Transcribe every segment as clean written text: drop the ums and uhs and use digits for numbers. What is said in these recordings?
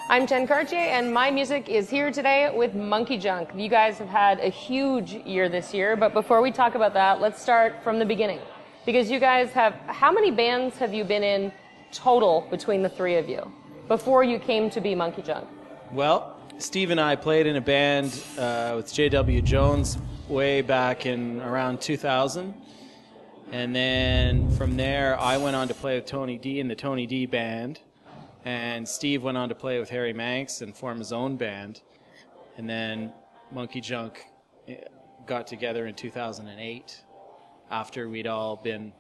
I'm Jen Cartier, and MyMusic is here today with MonkeyJunk. You guys have had a huge year this year, but before we talk about that, let's start from the beginning. Because you guys have, how many bands have you been in total between the three of you before you came to be MonkeyJunk? Well, Steve and I played in a band with J.W. Jones way back in around 2000. And then from there, I went on to play with Tony D in the Tony D band. And Steve went on to play with Harry Manx and form his own band. And then MonkeyJunk got together in 2008 after we'd all been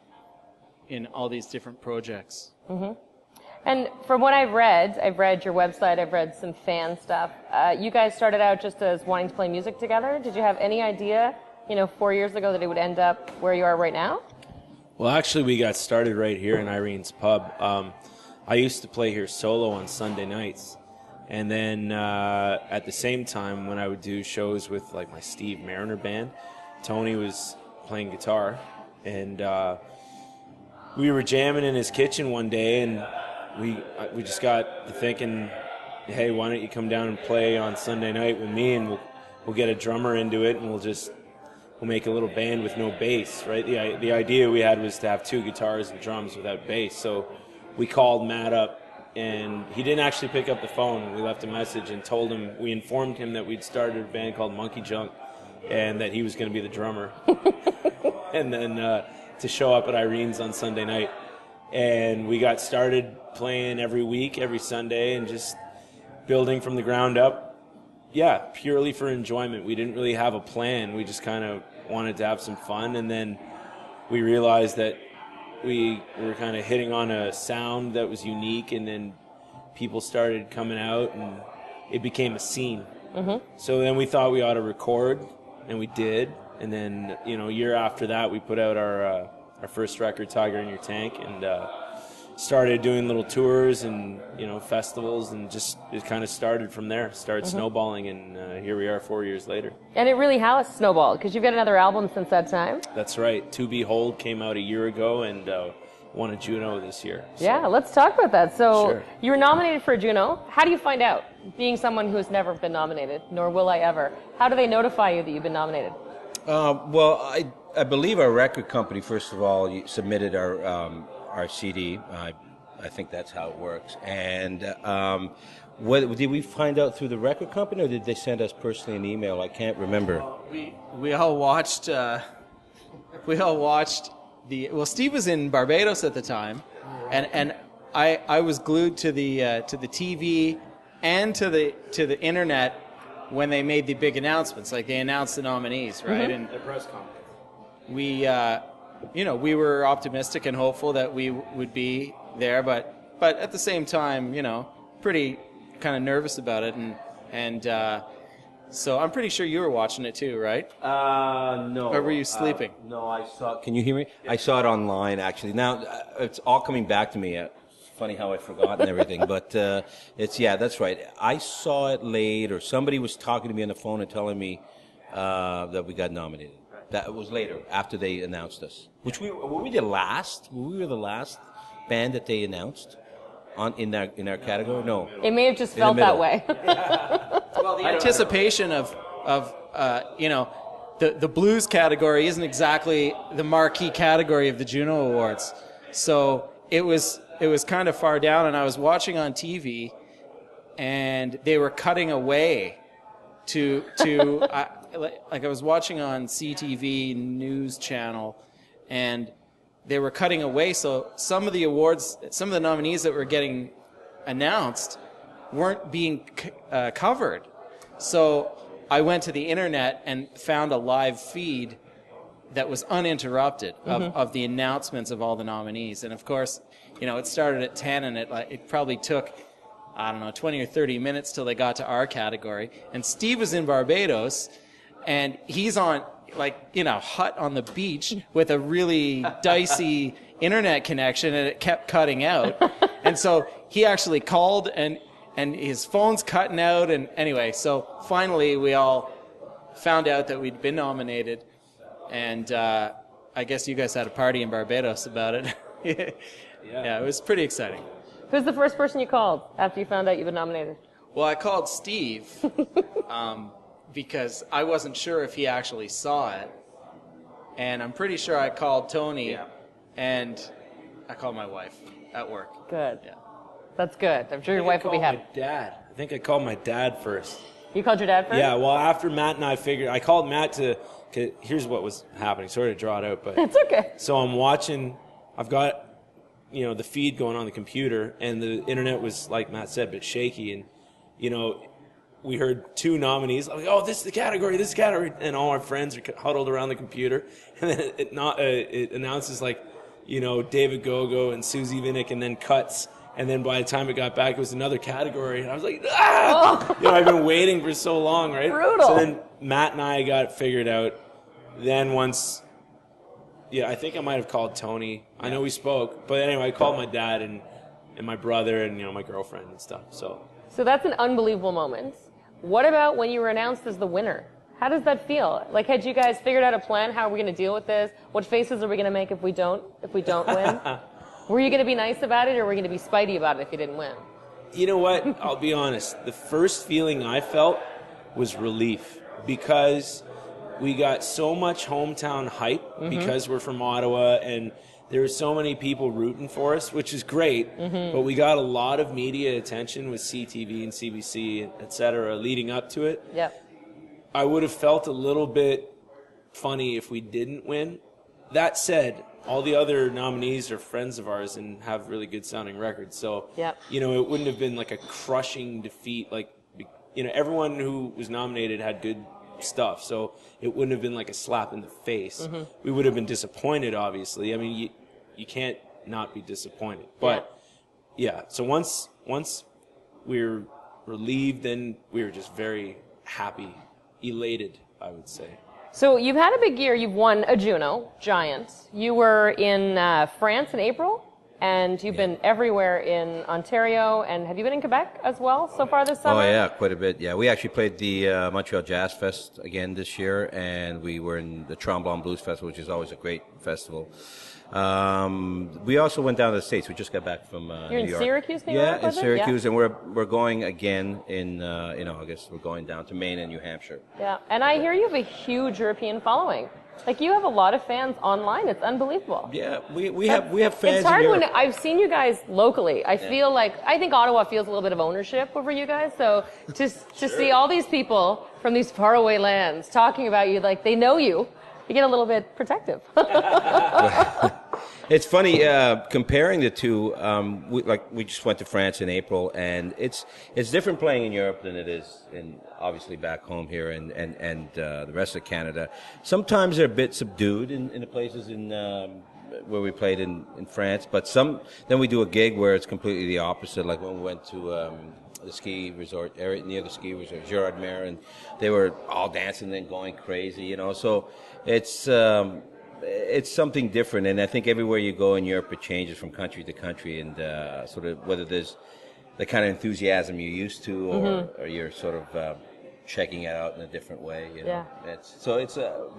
in all these different projects. Mm-hmm. And from what I've read your website, I've read some fan stuff. You guys started out just as wanting to play music together. Did you have any idea, 4 years ago that it would end up where you are right now? Well, actually, we got started right here in Irene's Pub. I used to play here solo on Sunday nights. And then at the same time, when I would do shows with like my Steve Mariner band, Tony was playing guitar. And we were jamming in his kitchen one day, and we just got to thinking, hey, why don't you come down and play on Sunday night with me, and we'll get a drummer into it, and we'll make a little band with no bass, right? The idea we had was to have two guitars and drums without bass. So we called Matt up, and he didn't actually pick up the phone. We left a message and we informed him that we'd started a band called MonkeyJunk and that he was going to be the drummer. And then to show up at Irene's on Sunday night. And we got started playing every week, every Sunday, and just building from the ground up. Yeah, purely for enjoyment. We didn't really have a plan. We just kind of wanted to have some fun. And then we realized that we were kind of hitting on a sound that was unique, and then people started coming out, and it became a scene. Mm-hmm. So then we thought we ought to record, and we did. And then, a year after that, we put out our first record, Tiger in Your Tank, and started doing little tours and, festivals, and just it kind of started from there. Started snowballing, and here we are 4 years later. And it really has snowballed, because you've got another album since that time. That's right. To Behold came out a year ago and won a Juno this year. So. Yeah, let's talk about that. So sure. You were nominated for a Juno. How do you find out, being someone who has never been nominated, nor will I ever? How do they notify you that you've been nominated? Well, I believe our record company, first of all, submitted our CD. I think that's how it works. And did we find out through the record company, or did they send us personally an email? I can't remember. We all watched. Well, Steve was in Barbados at the time, and I was glued to the TV and to the internet when they made the big announcements. Like, they announced the nominees, right? And the press conference. We were optimistic and hopeful that we would be there, but at the same time, pretty kind of nervous about it, and so I'm pretty sure you were watching it too, right? No. Or were you sleeping? No, I saw. Can you hear me? Yeah. I saw it online, actually. Now it's all coming back to me. Funny how I forgot and everything, but that's right. I saw it late, or somebody was talking to me on the phone and telling me that we got nominated. That was later, after they announced us. Were we the last band that they announced in our category? No. It may have just felt that way. Well, the anticipation of the blues category isn't exactly the marquee category of the Juno Awards, so it was kind of far down, and I was watching on TV, and they were cutting away to I was watching on CTV News Channel, and they were cutting away, so some of the nominees that were getting announced weren't being covered. So I went to the internet and found a live feed that was uninterrupted of the announcements of all the nominees. And of course, it started at 10, and it probably took, 20 or 30 minutes till they got to our category. And Steve was in Barbados, and he's on, hut on the beach with a really dicey internet connection, and it kept cutting out. And so he actually called, and his phone's cutting out. And anyway, so finally we all found out that we'd been nominated. And I guess you guys had a party in Barbados about it. Yeah, it was pretty exciting. Who's the first person you called after you found out you've been nominated? Well, I called Steve because I wasn't sure if he actually saw it. And I'm pretty sure I called Tony, and I called my wife at work. Good. Yeah. That's good. I'm sure your wife will be happy. I think I called my dad first. You called your dad first? Yeah, well, after Matt and I called Matt here's what was happening. Sorry to draw it out, but... It's okay. So I'm watching, I've got, the feed going on the computer, and the internet was, like Matt said, a bit shaky, and, we heard 2 nominees. I'm like, oh, this is the category, and all our friends are huddled around the computer, and then it announces, like, David Gogo and Susie Vinnick, and then cuts. And then by the time it got back, it was another category. And I was like, ah! Oh. I've been waiting for so long, right? Brutal. So then Matt and I got it figured out. Then once, I think I might have called Tony. I know we spoke. But anyway, I called my dad and my brother and, my girlfriend and stuff. So that's an unbelievable moment. What about when you were announced as the winner? How does that feel? Like, had you guys figured out a plan? How are we going to deal with this? What faces are we going to make if we don't win? Were you going to be nice about it, or were you going to be spitey about it if you didn't win? You know what? I'll be honest. The first feeling I felt was relief, because we got so much hometown hype because we're from Ottawa, and there were so many people rooting for us, which is great. But we got a lot of media attention with CTV and CBC, et cetera, leading up to it. Yep. I would have felt a little bit funny if we didn't win. That said, all the other nominees are friends of ours and have really good sounding records. So, yep. It wouldn't have been like a crushing defeat. Like, everyone who was nominated had good stuff. So it wouldn't have been like a slap in the face. We would have been disappointed, obviously. I mean, you can't not be disappointed. But so once we were relieved, then we were just very happy, elated, I would say. So you've had a big year. You've won a Juno, Giant. You were in France in April, and you've been everywhere in Ontario. And have you been in Quebec as well so far this summer? Oh, yeah, quite a bit. Yeah, we actually played the Montreal Jazz Fest again this year, and we were in the Tremblant Blues Festival, which is always a great festival. We also went down to the States. We just got back from New York. You're in Syracuse, New York? Yeah, in Syracuse, and we're going again in August. We're going down to Maine and New Hampshire. Yeah, and I hear you have a huge European following. Like, you have a lot of fans online. It's unbelievable. Yeah, we have fans. It's hard in when Europe. I've seen you guys locally. I feel like, I think Ottawa feels a little bit of ownership over you guys. So to see all these people from these faraway lands talking about you like they know you, you get a little bit protective. It's funny comparing the two. We just went to France in April, and it's different playing in Europe than it is in obviously back home here and the rest of Canada. Sometimes they're a bit subdued in the places where we played in France, but then we do a gig where it's completely the opposite. Like when we went to the ski resort area near the ski resort, Girardmer, and they were all dancing and going crazy, So it's something different, and I think everywhere you go in Europe, it changes from country to country, and sort of whether there's the kind of enthusiasm you're used to, or you're sort of checking it out in a different way. Yeah.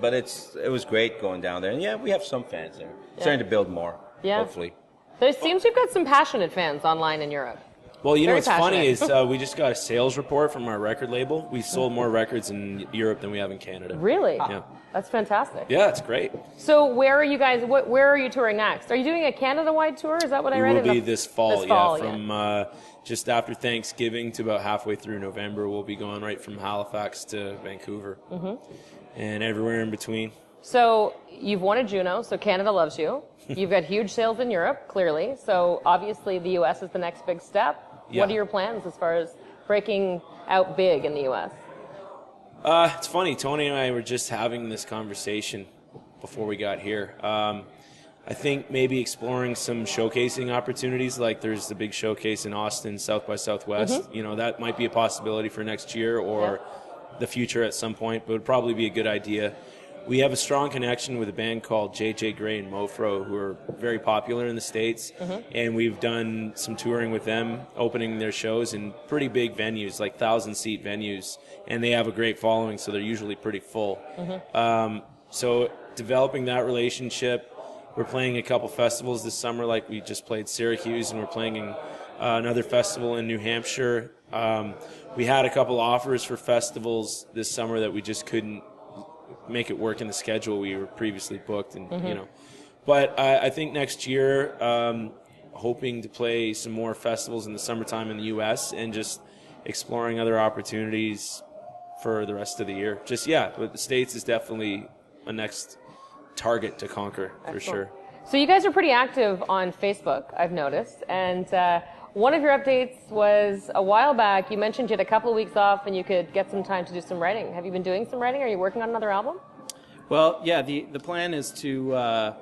But it was great going down there, and we have some fans there. Starting to build more, hopefully. There seems you've got some passionate fans online in Europe. Well, Very what's funny is passionate. we just got a sales report from our record label. We sold more records in Europe than we have in Canada. Really? Yeah. That's fantastic. Yeah, it's great. So where are you guys? Where are you touring next? Are you doing a Canada-wide tour? Is that what I read? We will be this fall. From just after Thanksgiving to about halfway through November. We'll be going right from Halifax to Vancouver, and everywhere in between. So you've won a Juno, so Canada loves you. You've got huge sales in Europe, clearly. So obviously the U.S. is the next big step. Yeah. What are your plans as far as breaking out big in the U.S.? It's funny. Tony and I were just having this conversation before we got here. I think maybe exploring some showcasing opportunities, like there's the big showcase in Austin, South by Southwest. That might be a possibility for next year or the future at some point, but it would probably be a good idea. We have a strong connection with a band called J.J. Gray and Mofro, who are very popular in the States, and we've done some touring with them, opening their shows in pretty big venues, like 1,000-seat venues, and they have a great following, so they're usually pretty full. So developing that relationship, we're playing a couple festivals this summer, like we just played Syracuse, and we're playing another festival in New Hampshire. we had a couple offers for festivals this summer that we just couldn't make it work in the schedule we were previously booked, and you know. But I think next year, hoping to play some more festivals in the summertime in the U.S. and just exploring other opportunities for the rest of the year. Just, yeah, but the States is definitely a next target to conquer. Excellent. For sure. So you guys are pretty active on Facebook, I've noticed, and one of your updates was a while back. You mentioned you had a couple of weeks off and you could get some time to do some writing. Have you been doing some writing? Are you working on another album? Well, yeah, the plan is to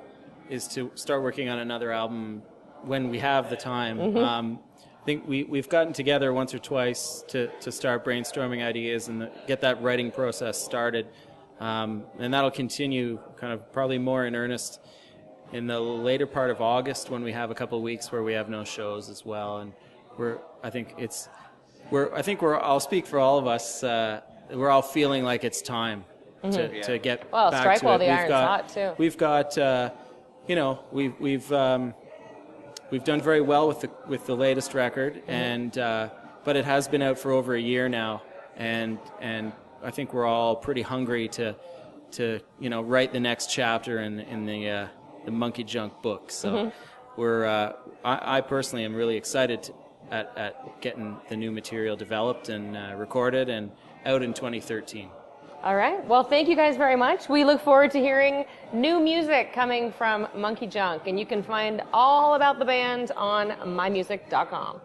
start working on another album when we have the time. I think we've gotten together once or twice to start brainstorming ideas and get that writing process started, and that'll continue kind of probably more in earnest in the later part of August, when we have a couple of weeks where we have no shows as well. And I'll speak for all of us. We're all feeling like it's time to get back strike to while it. the iron's hot too. We've got, we've done very well with the latest record, and but it has been out for over a year now, and I think we're all pretty hungry to write the next chapter in the MonkeyJunk book. So I personally am really excited at getting the new material developed and recorded and out in 2013. All right. Well, thank you guys very much. We look forward to hearing new music coming from MonkeyJunk, and you can find all about the band on MyMusic.com.